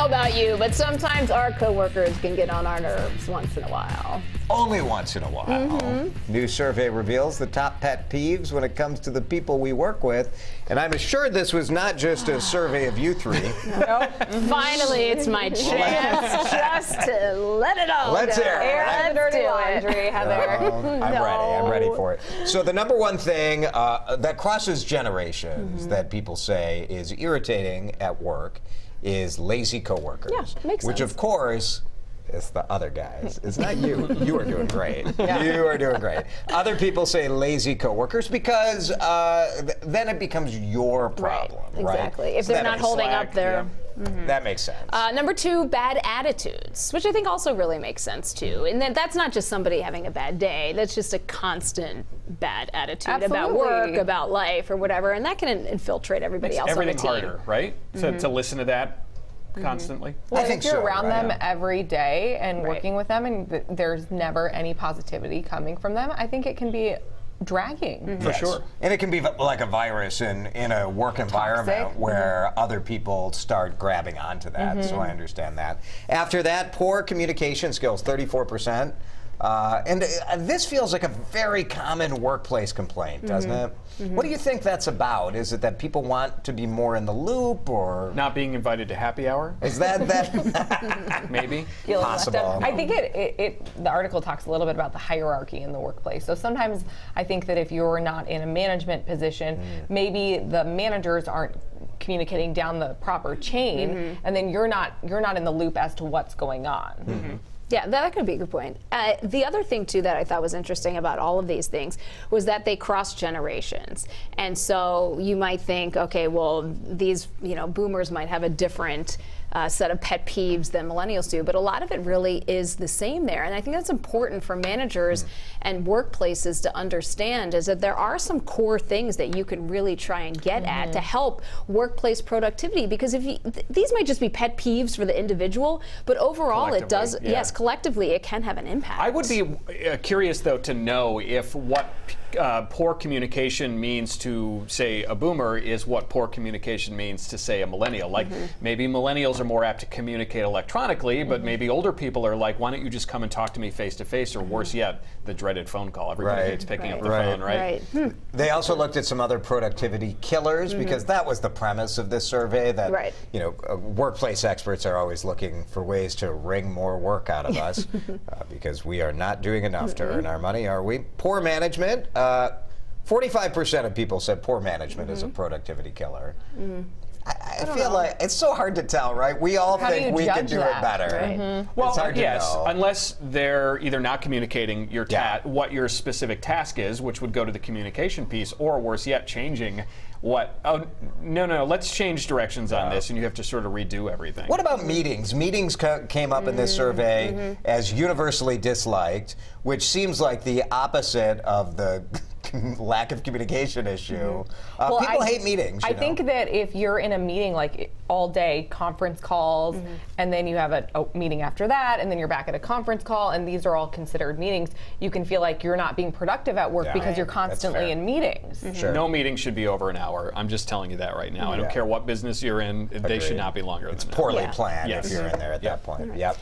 about you, but sometimes our coworkers can get on our nerves once in a while. Only once in a while. New survey reveals the top pet peeves when it comes to the people we work with. And I'm assured this was not just a survey of you three. Nope. Finally, it's my chance just to let it all Let's go. hear it. Air the dirty laundry, Heather. I'm ready for it. So the number one thing that crosses generations that people say is irritating at work is lazy coworkers. Yeah, makes which sense. of course, it's the other guys. It's not you. You are doing great. You are doing great. Other people say lazy coworkers because then it becomes your problem, right? Exactly. If they're not holding up their... That makes sense. Number two, bad attitudes, which I think also really makes sense too. And that's not just somebody having a bad day. That's just a constant bad attitude about work, about life, or whatever. And that can infiltrate everybody else on the team. Everything harder, right? To listen to that constantly. Well, I think if you're so, around right? them every day and working with them, and there's never any positivity coming from them, I think it can be dragging. For sure. And it can be like a virus in a work environment where other people start grabbing onto that. So I understand that. After that, poor communication skills, 34%. And this feels like a very common workplace complaint, doesn't it? What do you think that's about? Is it that people want to be more in the loop, or Not being invited to happy hour, is that maybe? Feeling left possible? out. I think the article talks a little bit about the hierarchy in the workplace. So sometimes I think that if you're not in a management position, maybe the managers aren't communicating down the proper chain, and then you're not in the loop as to what's going on. Yeah, that could be a good point. The other thing, too, that I thought was interesting about all of these things was that they cross generations. And so you might think, okay, well, these boomers might have a different set of pet peeves than millennials do, but a lot of it really is the same there. And I think that's important for managers and workplaces to understand, is that there are some core things that you can really try and get at to help workplace productivity. Because if these might just be pet peeves for the individual, but overall it does, yes, collectively it can have an impact. I would be curious, though, to know if what poor communication means to, say, a boomer is what poor communication means to, say, a millennial. Like, maybe millennials are more apt to communicate electronically, but maybe older people are like, why don't you just come and talk to me face to face, or worse yet, the dreaded phone call. Everybody hates picking up the phone, right? They also looked at some other productivity killers, because that was the premise of this survey, that workplace experts are always looking for ways to wring more work out of us because we are not doing enough to earn our money, are we? Poor management. 45% of people said poor management is a productivity killer. I feel like it's so hard to tell, right? We all think we can do it better. Well, it's hard to know. unless they're either not communicating your what your specific task is, which would go to the communication piece, or worse yet, changing what. Oh, no, let's change directions on this, and you have to sort of redo everything. What about meetings? Meetings came up in this survey as universally disliked, which seems like the opposite of the lack of communication issue. People hate meetings. I think that if you're in a meeting like all day, conference calls, and then you have a meeting after that, and then you're back at a conference call, and these are all considered meetings, you can feel like you're not being productive at work because you're constantly in meetings. No meeting should be over an hour. I'm just telling you that right now. I don't care what business you're in. They should not be longer than an hour. Poorly planned if you're in there at that point. Yep.